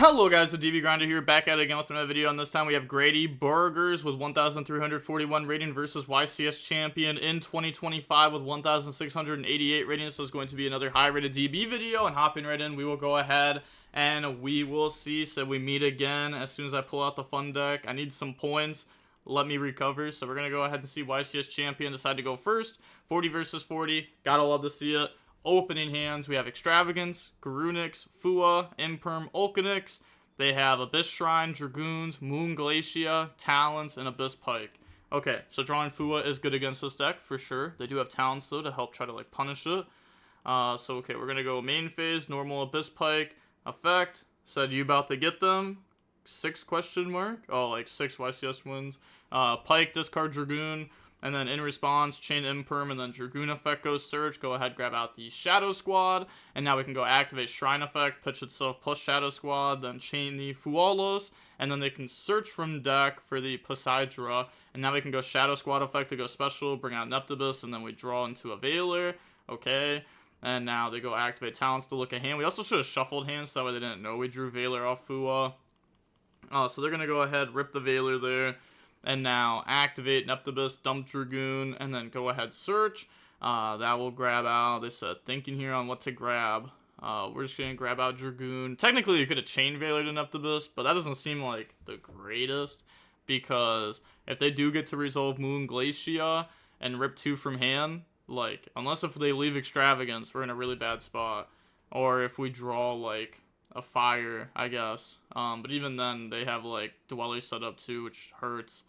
Hello guys, the DB Grinder here, back at it again with another video, and this time we have Grady Burgers with 1,341 rating versus YCS Champion in 2025 with 1,688 rating. So it's going to be another high-rated DB video, and hopping right in, we will go ahead and we will see. So we meet again as soon as I pull out the fun deck. I need some points. Let me recover. So we're going to go ahead and see YCS Champion decide to go first. 40 versus 40. Gotta love to see it. Opening hands, we have Extravagance, Garunix, Fua, Imperm, Ulcanix. They have Abyss Shrine, Dragoons, Moon Glacia, Talons, and Abyss Pike. Okay, so drawing Fua is good against this deck, for sure. They do have Talents, though, to help try to, punish it. Okay, we're going to go main phase, normal Abyss Pike, effect. Said you about to get them. 6 question mark? Oh, 6 YCS wins. Pike, discard Dragoon. And then in response, chain Imperm, and then Dragoon effect goes search. Go ahead, grab out the Shadow Squad. And now we can go activate Shrine effect, pitch itself plus Shadow Squad, then chain the Fualos. And then they can search from deck for the Poseidra. And now we can go Shadow Squad effect to go special, bring out Neptibus, and then we draw into a Veiler. Okay. And now they go activate Talents to look at hand. We also should have shuffled hands so that way they didn't know we drew Veiler off Fua. So they're going to go ahead, rip the Veiler there. And now activate Neptibus, dump Dragoon, and then go ahead search. That will grab out. They said thinking here on what to grab. We're just going to grab out Dragoon. Technically, you could have chain Veiler to Neptibus, but that doesn't seem like the greatest. Because if they do get to resolve Moon Glacia and rip 2 from hand, unless if they leave Extravagance, we're in a really bad spot. Or if we draw, a fire, I guess. But even then, they have, Dweller set up too, which hurts.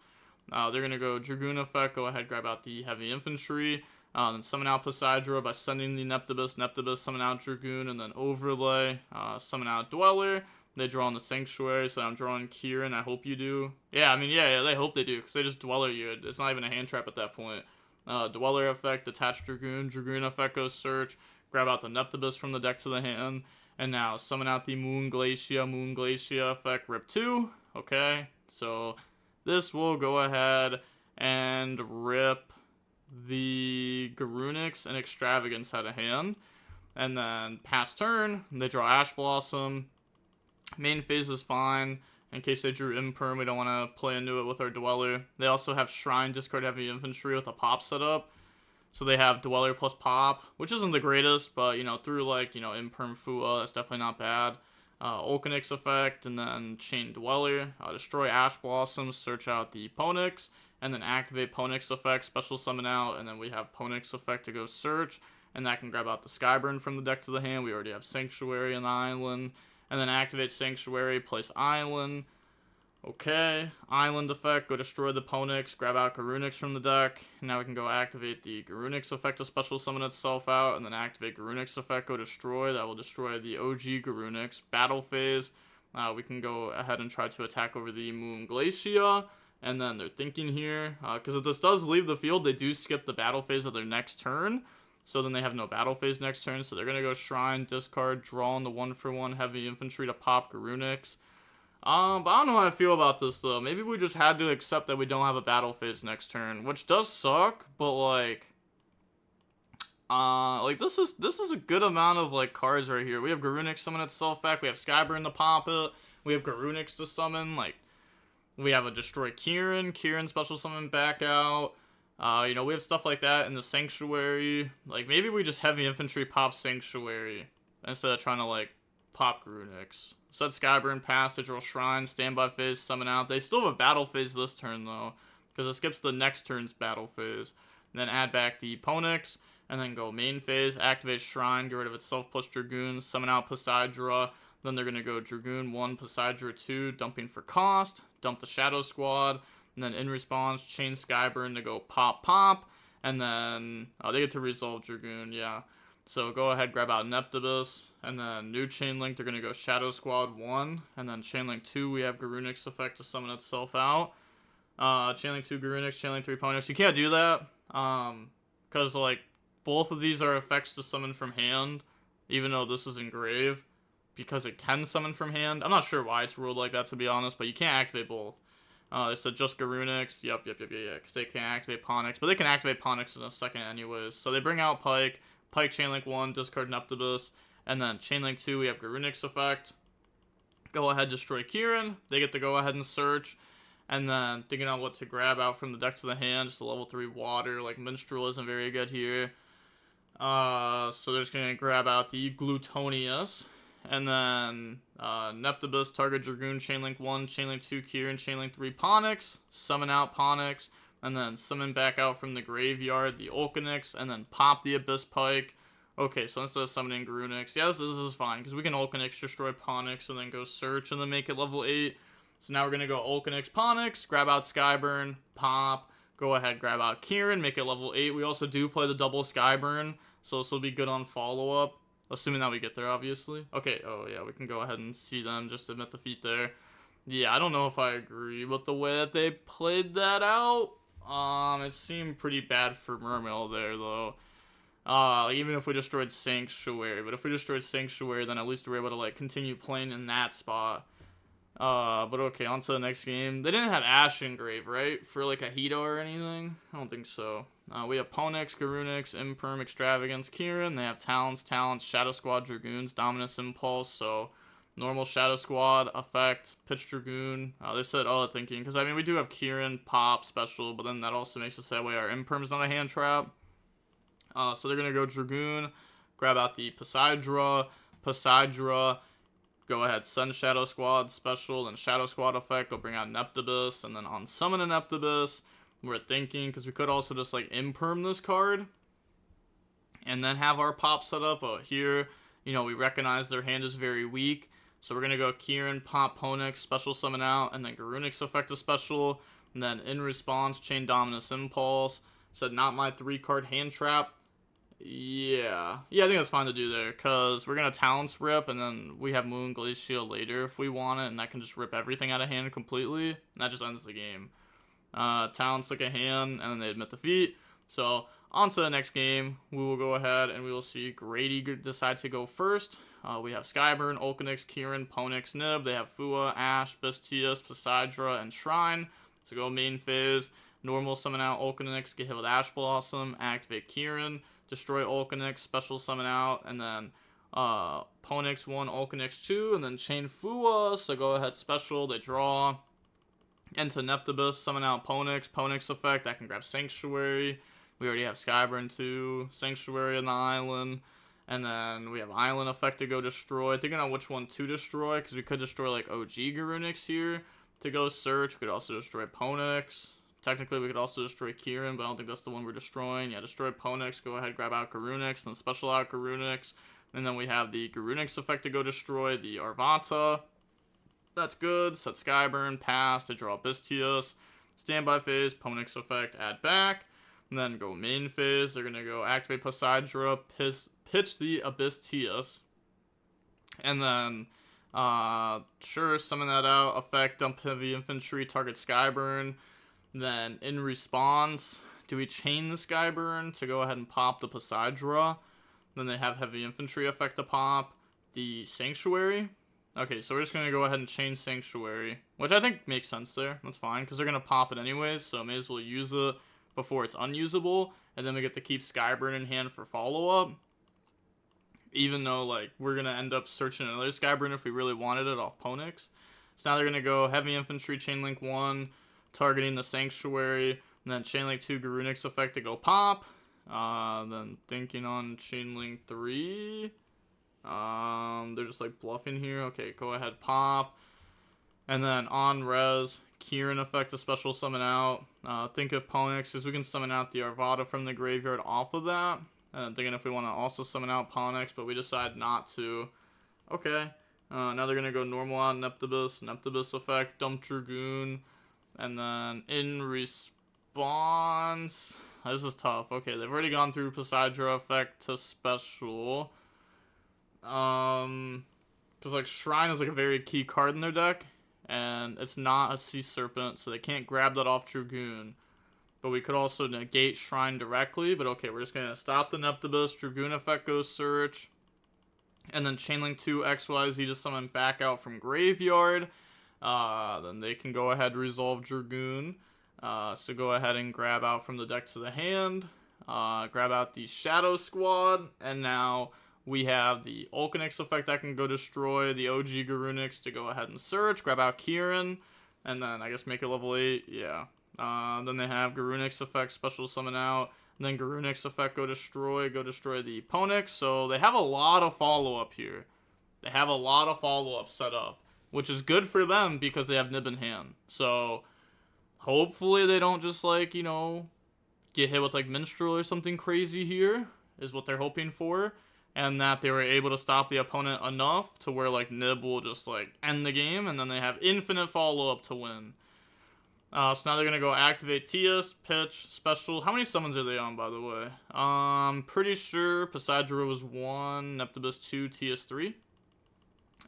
They're going to go Dragoon effect, go ahead, grab out the Heavy Infantry, then summon out Poseidra by sending the Neptibus, summon out Dragoon, and then overlay, summon out Dweller. They draw on the Sanctuary, so I'm drawing Kieran, I hope you do. Yeah, yeah, they hope they do, because they just Dweller you. It's not even a hand trap at that point. Dweller effect, attach Dragoon effect goes search, grab out the Neptibus from the deck to the hand, and now summon out the Moon Glacia effect, rip 2. Okay, so this will go ahead and rip the Garunix and Extravagance out of hand. And then pass turn, they draw Ash Blossom. Main phase is fine. In case they drew Imperm, we don't want to play into it with our Dweller. They also have Shrine, discard Heavy Infantry with a pop setup. So they have Dweller plus Pop, which isn't the greatest, but, through, Imperm Fua, that's definitely not bad. Ulcanix effect, and then chain Dweller. Destroy Ash Blossom, search out the Ponix, and then activate Ponix effect, special summon out, and then we have Ponix effect to go search, and that can grab out the Skyburn from the deck to the hand. We already have Sanctuary in the island, and then activate Sanctuary, place Island. Okay, Island effect, go destroy the Ponix, grab out Garunix from the deck. Now we can go activate the Garunix effect to special summon itself out, and then activate Garunix effect, go destroy. That will destroy the OG Garunix. Battle phase, we can go ahead and try to attack over the Moon Glacia, and then they're thinking here, because if this does leave the field, they do skip the battle phase of their next turn. So then they have no battle phase next turn, so they're going to go Shrine, discard, draw on the 1-for-1 Heavy Infantry to pop Garunix. But I don't know how I feel about this, though. Maybe we just had to accept that we don't have a battle phase next turn, which does suck, but, this is a good amount of, cards right here. We have Garunix summon itself back, we have Skyburn to pop it, we have Garunix to summon, we have a Destroy Kieran special summon back out, we have stuff like that in the Sanctuary. Maybe we just Heavy Infantry pop Sanctuary, instead of trying to, pop Garunix. Set Skyburn, pass, they draw Shrine, standby phase, summon out. They still have a battle phase this turn, though, because it skips the next turn's battle phase. And then add back the Ponix, and then go main phase, activate Shrine, get rid of itself plus Dragoon, summon out Poseidra. Then they're going to go Dragoon 1, Poseidra 2, dumping for cost, dump the Shadow Squad, and then in response, chain Skyburn to go pop, and then they get to resolve Dragoon, yeah. So go ahead, grab out Neptibus, and then new Chain Link, they're going to go Shadow Squad 1, and then Chain Link 2, we have Garunix effect to summon itself out. Chain Link 2 Garunix, Chain Link 3 Ponix. You can't do that, because, both of these are effects to summon from hand, even though this is engrave, because it can summon from hand. I'm not sure why it's ruled like that, to be honest, but you can't activate both. They said just Garunix, yep, because they can't activate Ponix, but they can activate Ponix in a second anyways. So they bring out Pike, Chainlink 1, discard Neptibus, and then Chainlink 2, we have Garunix effect. Go ahead, destroy Kieran. They get to go ahead and search. And then thinking on what to grab out from the deck to the hand. Just a level 3 water. Like, Minstrel isn't very good here. So they're just going to grab out the Glutonius. And then Neptibus, target Dragoon, Chainlink 1, Chainlink 2, Kieran, Chainlink 3, Ponix. Summon out Ponix. And then summon back out from the graveyard the Ulcanix. And then pop the Abyss Pike. Okay, so instead of summoning Garunix, yes, this is fine, because we can Ulcanix, destroy Ponix, and then go search, and then make it level 8. So now we're going to go Ulcanix, Ponix, grab out Skyburn, pop, go ahead, grab out Kieran, make it level 8. We also do play the double Skyburn, so this will be good on follow-up, assuming that we get there, obviously. Okay, oh yeah, we can go ahead and see them, just admit defeat there. Yeah, I don't know if I agree with the way that they played that out. It seemed pretty bad for Mermail there, though. Even if we destroyed Sanctuary. But if we destroyed Sanctuary, then at least we're able to, like, continue playing in that spot. But okay, on to the next game. They didn't have Ash Engrave, right? For, like, a Hito or anything? I don't think so. We have Ponix, Garunix, Imperm, Extravagance, Kieran. They have Talents, Shadow Squad, Dragoons, Dominus Impulse. So, normal Shadow Squad, Effect, Pitch Dragoon. They said other thinking. Because, I mean, we do have Kieran, Pop, Special. But then that also makes us that way our Imperm's not a hand trap. So they're going to go Dragoon, grab out the Poseidra, go ahead, Sun Shadow Squad special, then Shadow Squad effect, go bring out Neptibus, and then on summon a Neptibus, we're thinking, because we could also just, like, Imperm this card, and then have our pop set up, but here, you know, we recognize their hand is very weak, so we're going to go Kieran, pop Ponix, special summon out, and then Garunix effect a special, and then in response, Chain Dominus Impulse, said not my 3-card hand trap. Yeah, I think that's fine to do there, because we're going to Talents rip, and then we have Moon Glacial later if we want it, and that can just rip everything out of hand completely, and that just ends the game. Talents like a hand, and then they admit defeat. So, on to the next game, we will go ahead, and we will see Grady decide to go first. We have Skyburn, Ulcanix, Kieran, Ponix, Nib. They have Fua, Ash, Bistius, Poseidra, and Shrine. So go main phase, normal summon out Ulcanix, get hit with Ash Blossom, activate Kieran, destroy Ulcanix, special summon out, and then Ponix 1, Ulcanix 2, and then chain Fua, so go ahead special, they draw, into Neptibus, summon out Ponix effect, that can grab Sanctuary, we already have Skyburn 2, Sanctuary on the island, and then we have Island effect to go destroy, thinking on which one to destroy, because we could destroy like OG Garunix here, to go search, we could also destroy Ponix. Technically, we could also destroy Kieran, but I don't think that's the one we're destroying. Yeah, destroy Ponix, go ahead, grab out Garunix, then special out Garunix. And then we have the Garunix effect to go destroy the Arvata. That's good. Set Skyburn, pass, to draw Bistius. Standby phase, Ponix effect, add back. And then go main phase, they're going to go activate Poseidra, pitch the Abystius. And then, sure, summon that out, effect, dump heavy infantry, target Skyburn. Then, in response, do we chain the Skyburn to go ahead and pop the Poseidra? Then they have heavy infantry effect to pop the Sanctuary. Okay, so we're just going to go ahead and chain Sanctuary, which I think makes sense there. That's fine, because they're going to pop it anyways, so may as well use it before it's unusable. And then we get to keep Skyburn in hand for follow-up. Even though, like, we're going to end up searching another Skyburn if we really wanted it off Ponix. So now they're going to go heavy infantry, chainlink 1, targeting the Sanctuary, and then Chainlink 2 Garunix effect to go pop. Then thinking on Chainlink 3. They're just like bluffing here. Okay, go ahead, pop. And then on res, Kieran effect to special summon out. Think of Ponix, because we can summon out the Arvata from the graveyard off of that. And thinking if we want to also summon out Ponix, but we decide not to. Okay. Now they're going to go normal out Neptibus effect, dump Dragoon. And then, in response, this is tough. Okay, they've already gone through Poseidra effect to special. Because, like, Shrine is, like, a very key card in their deck. And it's not a Sea Serpent, so they can't grab that off Dragoon. But we could also negate Shrine directly. But, okay, we're just going to stop the Neptibus. Dragoon effect goes search. And then Chainlink 2 XYZ to summon back out from Graveyard. Then they can go ahead and resolve Dragoon. So go ahead and grab out from the deck to the hand. Grab out the Shadow Squad. And now We have the Ulcanix effect that can go destroy the OG Garunix to go ahead and search, grab out Kieran, and then I guess make it level 8. Yeah. Then they have Garunix effect, special summon out. And then Garunix effect, go destroy the Ponix. So they have a lot of follow-up here. They have a lot of follow-up set up, which is good for them because they have Nib in hand. So hopefully they don't just, like, you know, get hit with, like, Minstrel or something crazy here, is what they're hoping for. And that they were able to stop the opponent enough to where, like, Nib will just, like, end the game, and then they have infinite follow-up to win. So now they're going to go activate Tias, Pitch, Special. How many summons are they on, by the way? Pretty sure Poseidra was 1, Neptibus 2, Tias 3.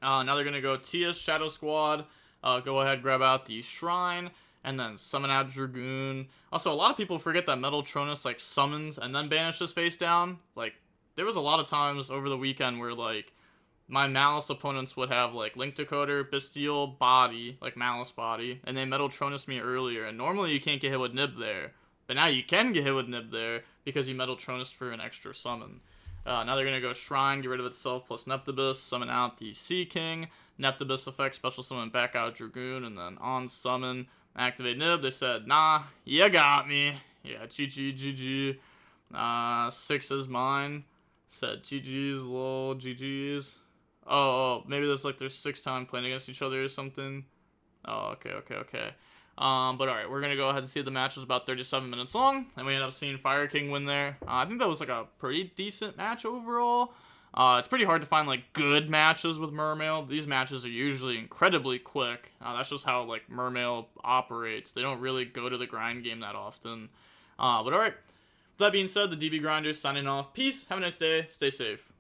Now they're going to go Tias, Shadow Squad. Go ahead, grab out the Shrine, and then summon out Dragoon. Also, a lot of people forget that Metaltronus, like, summons and then banishes face down. Like, there was a lot of times over the weekend where, like, my Malice opponents would have, like, Link Decoder, Bestial, Body, like, Malice Body, and they Metaltronus me earlier, and normally you can't get hit with Nib there, but now you can get hit with Nib there because you Metaltronus for an extra summon. Now they're going to go Shrine, get rid of itself, plus Neptibus, summon out the Sea King, Neptibus effect, special summon back out Dragoon, and then on summon, activate Nib. They said, nah, you got me. Yeah, GG, GG. 6 is mine. Said GG's, lol, GG's. Oh, maybe that's like their 6th time playing against each other or something. Oh, okay. But alright, we're gonna go ahead and see the match was about 37 minutes long, and we ended up seeing Fire King win there. I think that was like a pretty decent match overall. It's pretty hard to find like good matches with Mermail. These matches are usually incredibly quick. That's just how like Mermail operates. They don't really go to the grind game that often. But alright. With that being said, the DB Grinders signing off. Peace, have a nice day, stay safe.